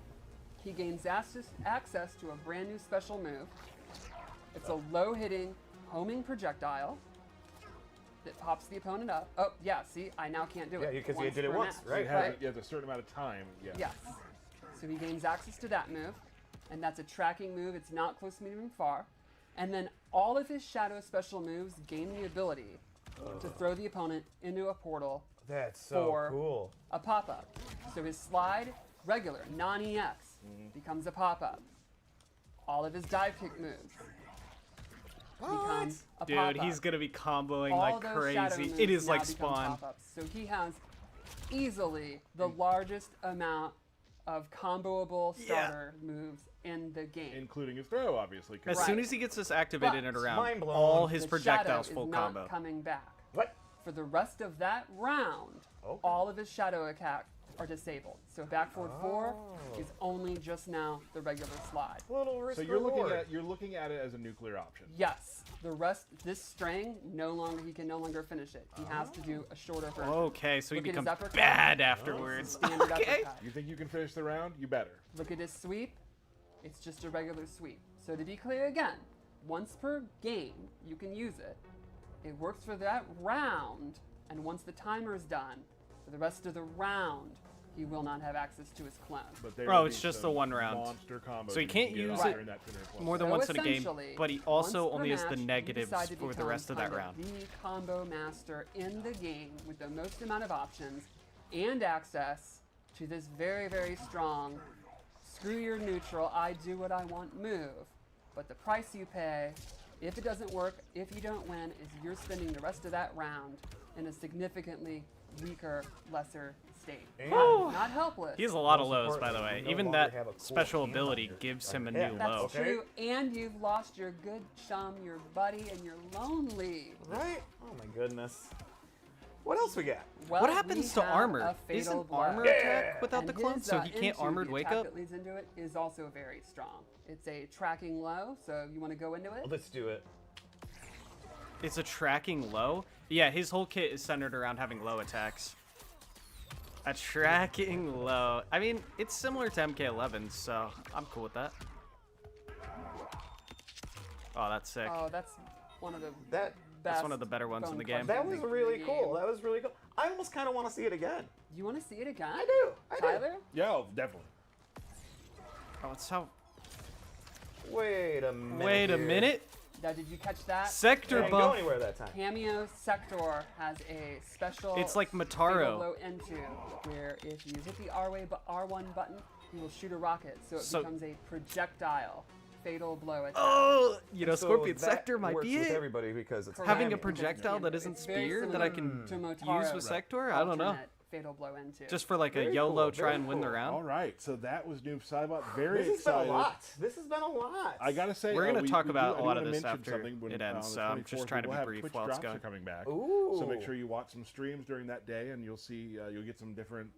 he gains access to a brand new special move. It's a low-hitting, homing projectile that pops the opponent up. Oh, yeah, see, I now can't do Yeah, it. because you did it per once, match, right? It has, right? it has a certain amount of time. Yeah. Yes. So he gains access to that move, and that's a tracking move. It's not close, medium, and far. And then all of his shadow special moves gain the ability to throw the opponent into a portal, That's so For- cool. a pop-up. So his slide, regular, non-EX, becomes a pop-up. All of his dive kick moves become a Dude, pop-up. he's going to be comboing All like those shadow crazy. moves It is now like become Spawn. pop-ups. So he has easily the largest amount of comboable starter moves in the game. Including his throw, obviously. 'cause As Right. soon as he gets this activated and But- around, Mind blown. all his The projectiles shadow full is not combo. coming back. What? For the rest of that round, Okay. all of his shadow attack are disabled. So back forward 4 Oh. is only just now the regular slide. Little risk So you're reward. looking at it as a nuclear option. Yes, the rest, this string, he can no longer finish it. He has to do a shorter version. Okay, so he Look at his becomes uppercut. bad afterwards. Standard Okay. uppercut. You think you can finish the round? You better. Look at his sweep. It's just a regular sweep. So to be clear again, once per game, you can use it. It works for that round, and once the timer is done, for the rest of the round, he will not have access to his clone. But there Bro, would it's be just some the one round. Monster combos So he that can't you can get use off it during that 10 plus. more than So once in a game, essentially, but he once also per only has the match, you negatives decide to for the become rest of that kind round. The combo master in the game with the most amount of options and access to this very, very strong screw your neutral, I do what I want move. But the price you pay, if it doesn't work, if you don't win, is you're spending the rest of that round in a significantly weaker, lesser state. And Not helpless. He has a lot of Most lows, by the importantly, way. we no Even longer that have a cool special hand ability on gives your him a head. new That's low. Okay. true, and you've lost your good chum, your buddy, and you're lonely. Right? Oh my goodness. What else we got? Well, What happens we to have armor? a fatal Isn't blow. armor Yeah. attack without And the clone, his, so he can't into, armored the wake attack up? that leads into it is also very strong. It's a tracking low, so you want to go into it? Let's do it. It's a tracking low? Yeah, his whole kit is centered around having low attacks. A tracking low. I mean, it's similar to MK11, so I'm cool with that. Oh, that's sick. Oh, that's one of the That best. one of the better ones in bone the game. that crushing was things in really the cool. game. That was really cool. I almost kind of want to see it again. You want to see it again? I do. I do. Tyler? Yeah, oh, definitely. Oh, it's how... Wait a minute. Wait a here. minute. Now, did you catch that? Sector Didn't go buff. anywhere that time. Cameo Sektor has a special It's like fatal Mataro. blow into where if you hit the R1 button, you will shoot a rocket, so it So- becomes a projectile fatal blow attack. Oh, you know, So Scorpion that Sector might works be with it. everybody because it's Having a cameo. projectile that isn't It's very spear that I similar can to Motaro use with Sector? I don't know. alternate fatal blow into. Just for like a Very YOLO cool, try very and win the cool. round. All right, so that was Noob Saibot. Very This has been excited. a lot. This has been a lot. I gotta say, We're gonna talk we about do, a lot I do of wanna this mention after something when, it ends, on the so I'm just 24th, trying to we'll be have brief Twitch while it's drops going. are coming back. Ooh. So make sure you watch some streams during that day, and you'll see you'll get some different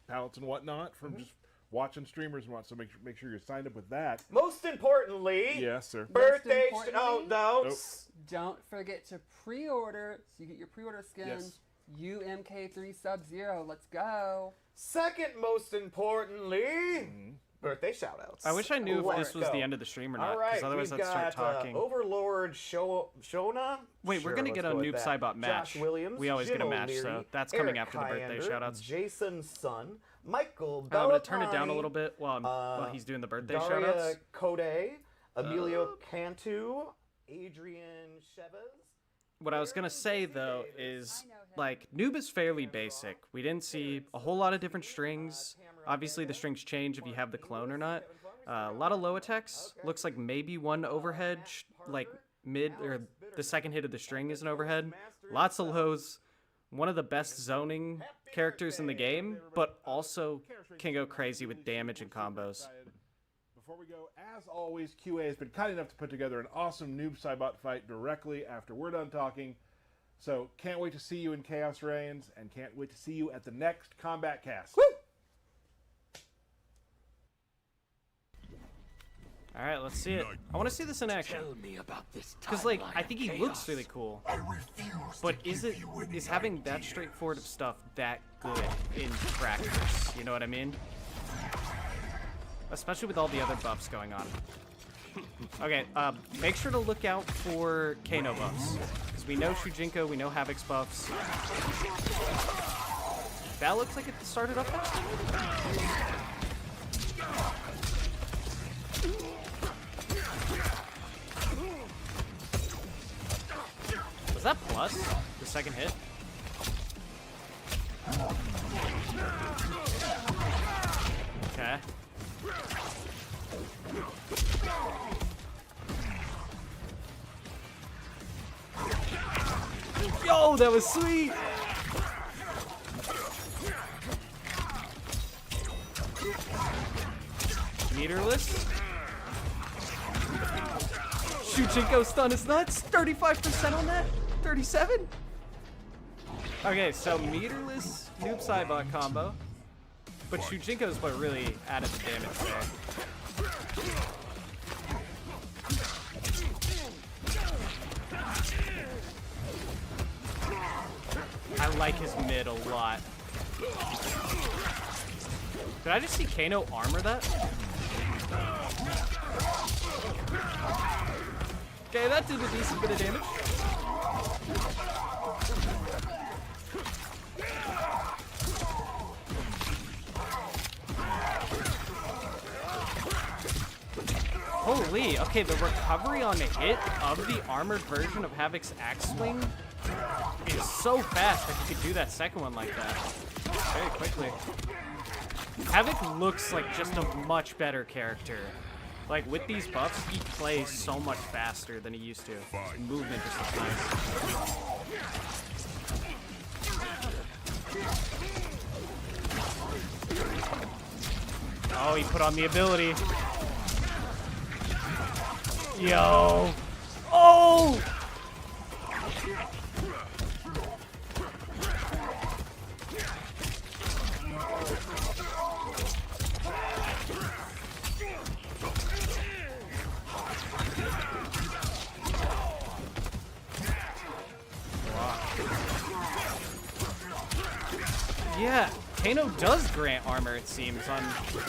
palettes and whatnot from just watching streamers and what. So make sure you're signed up with that. Most importantly, Yes, sir. birthday importantly- shout-outs. Don't forget to pre-order, so you get your pre-order skin. Yes. UMK3 Sub-Zero, let's go. Second most importantly, birthday shout-outs. I wish I knew if Let's this was go. the end of the stream or not, All because right, otherwise we've I'd start got, talking. Overlord Shona. Wait, Sure, we're gonna let's get a go with Noob that. Saibot match. Josh Williams. We always Jim get a match, so O'Leary, that's coming Eric after the birthday Hyander, shout-outs. Jason Sun, Michael I'm gonna turn it down a Bellatani, little bit while he's doing the birthday Daria shout-outs. Code, Emilio Cantu, Adrian Chavez. What I was gonna say though is, like, Noob is fairly basic. We didn't see a whole lot of different strings. Obviously the strings change if you have the clone or not. A lot of low attacks. Looks like maybe one overhead, like mid or the second hit of the string is an overhead. Lots of lows. One of the best zoning characters in the game, but also can go crazy with damage and combos. Before we go, as always, QA has been kind enough to put together an awesome Noob Saibot fight directly after we're done talking. So can't wait to see you in Chaos Reigns, and can't wait to see you at the next Combat Cast. Woo! All right, let's see it. I want to see this in action. Because, like, I think he looks really cool. But is having that straightforward of stuff that good in practice? You know what I mean? Especially with all the other buffs going on. Okay, make sure to look out for Kano buffs. Because we know Shujinko, we know Havoc's buffs. That looks like it started up fast. Was that plus? The second hit? Okay. Yo, that was sweet! Meterless? Shujinko stun is nuts! 35% on that? 37? Okay, so meterless Noob Saibot combo. But Shujinko is what really added the damage there. I like his mid a lot. Did I just see Kano armor that? Okay, that did a decent bit of damage. Holy, okay, the recovery on the hit of the armored version of Havoc's axe swing is so fast that he could do that second one like that very quickly. Havoc looks like just a much better character. Like, with these buffs, he plays so much faster than he used to. His movement just looks nice. Oh, he put on the ability. Yo. Oh! Yeah, Kano does grant armor, it seems, on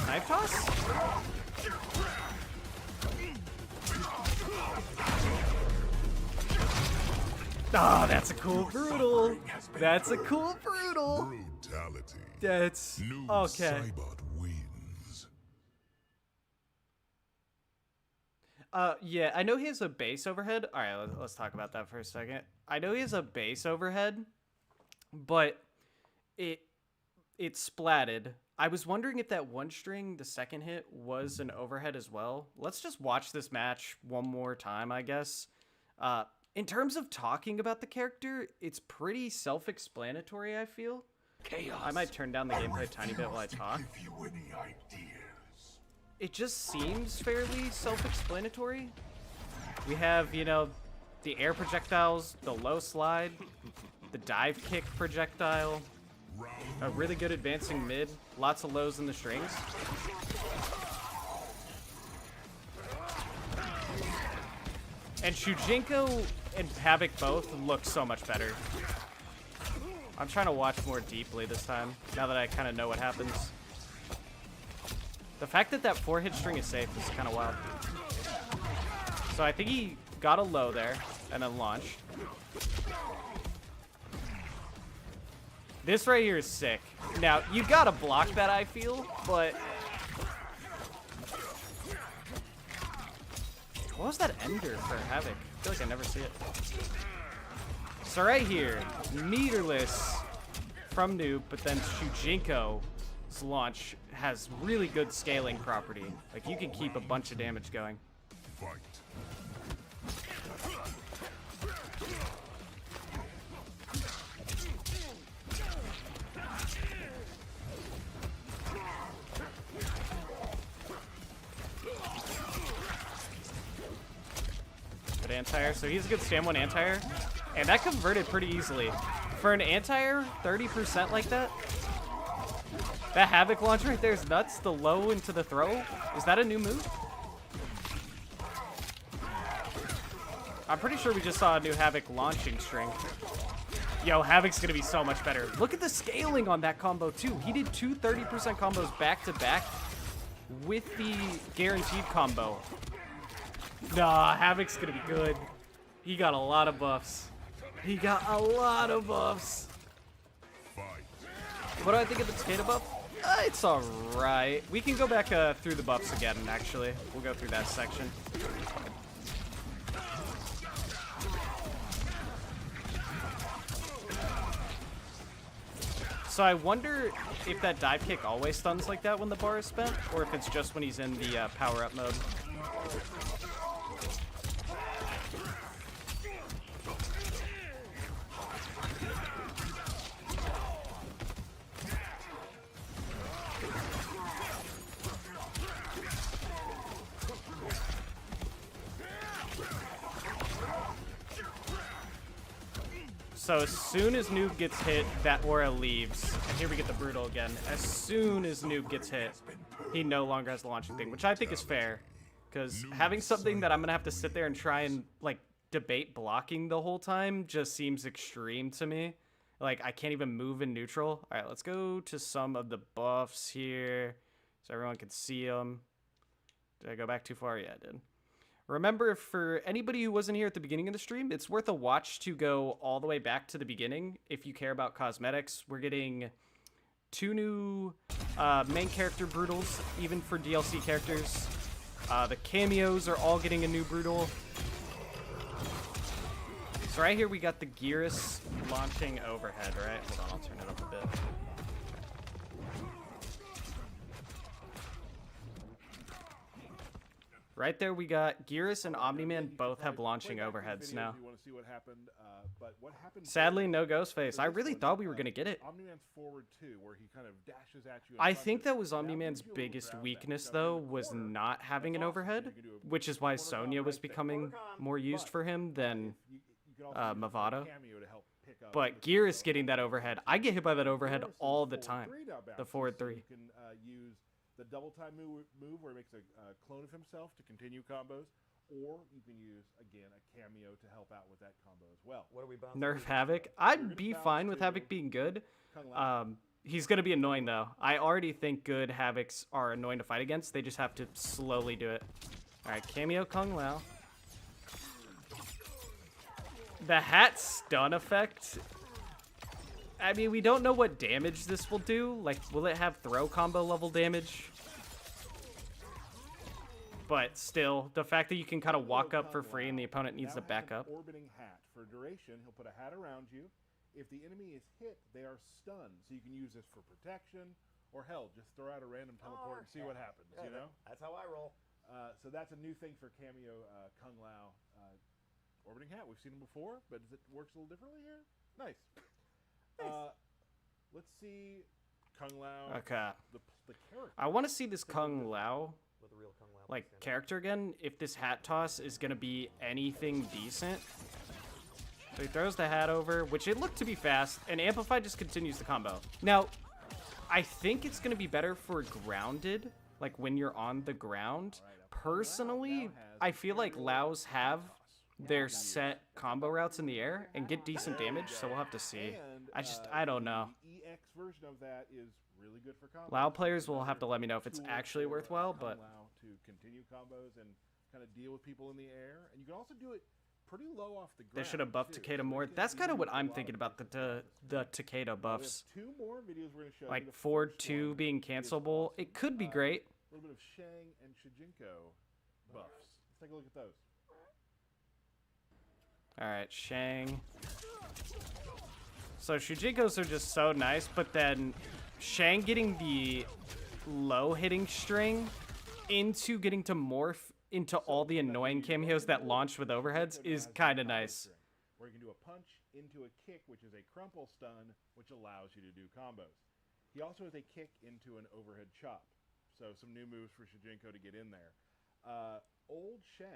Knife Toss? Oh, that's a cool brutal. That's a cool brutal. Brutality. That's Noob okay. Saibot wins. Yeah, I know he has a base overhead. All right, let's talk about that for a second. I know he has a base overhead, but it splatted. I was wondering if that one string, the second hit, was an overhead as well. Let's just watch this match one more time, I guess. In terms of talking about the character, it's pretty self-explanatory, I feel. Chaos. I might turn down the gameplay a tiny bit while I talk. Give you any ideas. It just seems fairly self-explanatory. We have, you know, the air projectiles, the low slide, the dive kick projectile, a really good advancing mid, lots of lows in the strings. And Shujinko and Havoc both look so much better. I'm trying to watch more deeply this time, now that I kind of know what happens. The fact that that 4-hit string is safe is kind of wild. So I think he got a low there, and then launched. This right here is sick. Now, you gotta block that, I feel, but... What was that ender for Havoc? I feel like I never see it. So right here, meterless from Noob, but then Shujinko's launch has really good scaling property. Like, you can keep a bunch of damage going. Fight. Good anti-air. So he's a good stand one anti-air. And that converted pretty easily. For an anti-air, 30% like that? That Havoc launch right there is nuts. The low into the throw. Is that a new move? I'm pretty sure we just saw a new Havoc launching string. Yo, Havoc's gonna be so much better. Look at the scaling on that combo too. He did two 30% combos back to back with the guaranteed combo. Nah, Havoc's gonna be good. He got a lot of buffs. He got a lot of buffs. What do I think of the Takeda buff? It's alright. We can go back through the buffs again, actually. We'll go through that section. So I wonder if that dive kick always stuns like that when the bar is spent, or if it's just when he's in the power-up mode. So as soon as Noob gets hit, that aura leaves. And here we get the brutal again. As soon as Noob gets hit, he no longer has the launching thing, which I think is fair. Because having something that I'm going to have to sit there and try and, like, debate blocking the whole time just seems extreme to me. Like, I can't even move in neutral. All right, let's go to some of the buffs here so everyone can see them. Did I go back too far? Yeah, I did. Remember, for anybody who wasn't here at the beginning of the stream, it's worth a watch to go all the way back to the beginning if you care about cosmetics. We're getting 2 new main character brutals, even for DLC characters. The cameos are all getting a new brutal. So right here we got the Gearus launching overhead, right? Hold on, I'll turn it up a bit. Right there we got Gearus and Omni-Man both have launching overheads now. You want to see what happened, but what happened Sadly, no Ghostface. I really thought we were going to get it. Omni-Man's forward too, where he kind of dashes at you. I think that was Omni-Man's biggest weakness, though, was not having an overhead, which is why Sonya was becoming more used for him than Mavado. But Gearus getting that overhead, I get hit by that overhead all the time. The forward 3. You can use the double time move where he makes a clone of himself to continue combos, or you can use, again, a cameo to help out with that combo as well. What are we bouncing? Nerf Havoc. I'd be fine with Havoc being good. He's going to be annoying, though. I already think good Havocs are annoying to fight against. They just have to slowly do it. All right, cameo Kung Lao. The hat stun effect. I mean, we don't know what damage this will do. Like, will it have throw combo level damage? But still, the fact that you can kind of walk up for free and the opponent needs to back up. Orbiting hat. For duration, he'll put a hat around you. If the enemy is hit, they are stunned. So you can use this for protection, or hell, just throw out a random teleport and see what happens, you know? That's how I roll. So that's a new thing for cameo Kung Lao. Orbiting hat, we've seen him before, but it works a little differently here? Nice. Let's see Kung Lao. Okay. The character. I want to see this Kung Lao, With a real Kung Lao like, stand up. character again, if this hat toss is going to be anything decent. So he throws the hat over, which it looked to be fast, and Amplify just continues the combo. Now, I think it's going to be better for grounded, like when you're on the ground. Personally, I feel like Laos have their set combo routes in the air and get decent damage, so we'll have to see. I don't know. The EX version of that is really good for combos. Lao players will have to let me know if it's actually worthwhile, but Lao to continue combos and kind of deal with people in the air, and you can also do it pretty low off the ground. they should have buffed too. Takeda more. That's kind of what I'm thinking about the Takeda buffs. We have 2 more videos we're going to show you. Like The forward first 2 one being is cancelable. awesome. It could be great. A little bit of Shang and Shijinko buffs. Let's take a look at those. All right, Shang. So Shujinkos are just so nice, but then Shang getting the low hitting string into getting to morph into all the annoying cameos that launch with overheads is kind of nice. Where you can do a punch into a kick, which is a crumple stun, which allows you to do combos. He also has a kick into an overhead chop. So some new moves for Shijinko to get in there. Old Shang,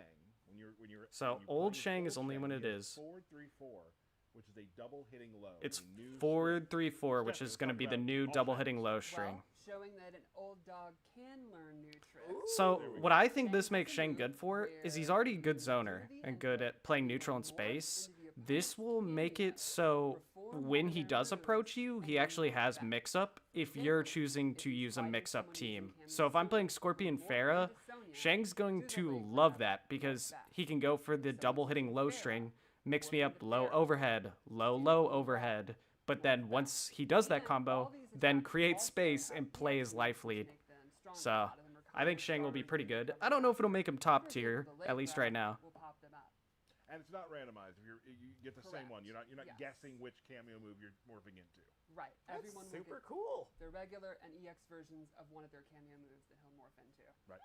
when you're So when you old play Shang Old is only Shang, when it he has is. Forward 3-4, which is a double hitting low. It's a new forward string. 3-4, which is going to be the new double hitting low string. Well, showing that an old dog can learn new tricks. So what I think this makes Shang good for is he's already a good zoner and good at playing neutral in space. This will make it so when he does approach you, he actually has mix-up if you're choosing to use a mix-up team. So if I'm playing Scorpion Pharah, Shang's going to love that because he can go for the double hitting low string, mix me up low overhead, low overhead, but then once he does that combo, then create space and play his life lead. So I think Shang will be pretty good. I don't know if it'll make him top tier, at least right now. And it's not randomized. If you get the same one. You're not guessing which cameo move you're morphing into. Right. Everyone will Super get cool. their regular and EX versions of one of their cameo moves that he'll morph into. Right.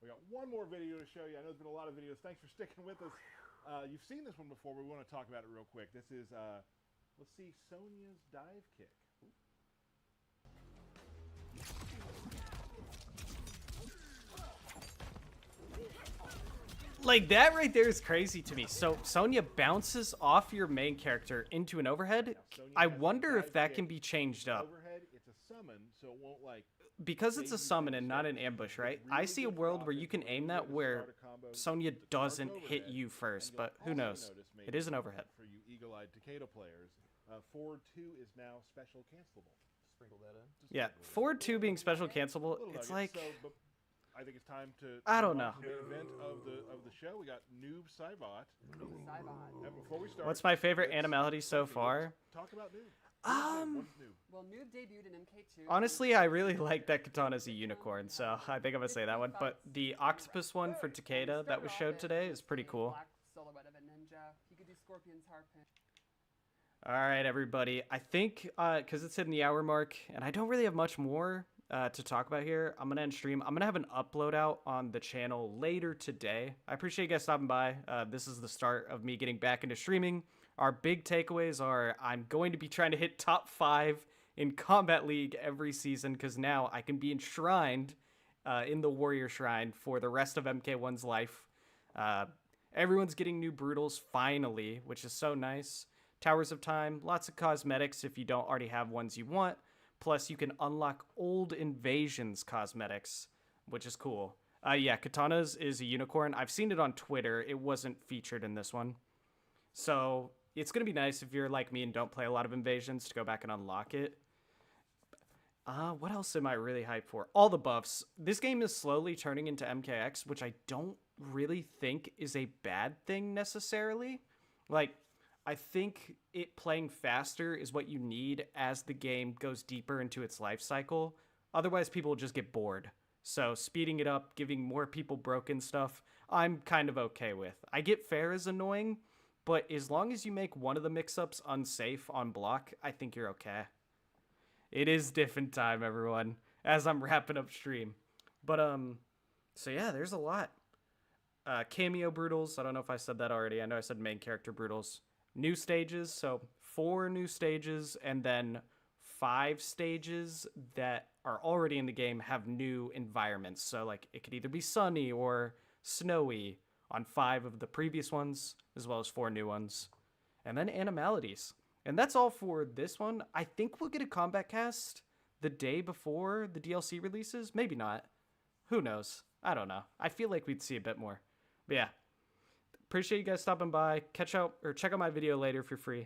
We got one more video to show you. I know there's been a lot of videos. Thanks for sticking with us. You've seen this one before, but we want to talk about it real quick. This is, let's see, Sonya's dive kick. Like, that right there is crazy to me. So Sonya bounces off your main character into an overhead. I wonder if that can be changed up. Overhead, it's a summon, so it won't like. Because it's a summon and not an ambush, right? I see a world where you can aim that where Sonya doesn't hit you first, but who knows? It is an overhead. For you eagle-eyed Takeda players, forward 2 is now special cancelable. Sprinkle that in. Yeah, forward 2 being special cancelable, Little it's nugget. like, So, but I think it's time to. I don't move know. on to the main event of the show. We got Noob Saibot. Saibot. And before we start, What's my favorite let's- animality so far? Talk about Noob. What's new? Well, Noob debuted in MK2. Honestly, I really like that Katana's a unicorn, so I think I'm gonna say that one. But the octopus one for Takeda that was showed today is pretty cool. Black silhouette of a ninja. He could do Scorpion's harpoon. All right, everybody. I think because it's hitting the hour mark, and I don't really have much more to talk about here, I'm going to end stream. I'm going to have an upload out on the channel later today. I appreciate you guys stopping by. This is the start of me getting back into streaming. Our big takeaways are I'm going to be trying to hit top 5 in Kombat League every season because now I can be enshrined in the Warrior Shrine for the rest of MK1's life. Everyone's getting new Brutals finally, which is so nice. Towers of Time, lots of cosmetics if you don't already have ones you want. Plus, you can unlock old Invasions cosmetics, which is cool. Yeah, Katana's is a unicorn. I've seen it on Twitter. It wasn't featured in this one. So, it's going to be nice if you're like me and don't play a lot of Invasions to go back and unlock it. What else am I really hyped for? All the buffs. This game is slowly turning into MKX, which I don't really think is a bad thing necessarily. Like, I think it playing faster is what you need as the game goes deeper into its life cycle. Otherwise, people will just get bored. So speeding it up, giving more people broken stuff, I'm kind of okay with. I get fair is annoying, but as long as you make one of the mix-ups unsafe on block, I think you're okay. It is different time, everyone, as I'm wrapping up stream. But, so yeah, there's a lot. Cameo Brutals, I don't know if I said that already. I know I said main character Brutals. New stages, so 4 new stages, and then 5 stages that are already in the game have new environments. So, like, it could either be sunny or snowy on 5 of the previous ones, as well as 4 new ones. And then animalities. And that's all for this one. I think we'll get a combat cast the day before the DLC releases. Maybe not. Who knows? I don't know. I feel like we'd see a bit more. But yeah. Appreciate you guys stopping by. Check out my video later if you're free.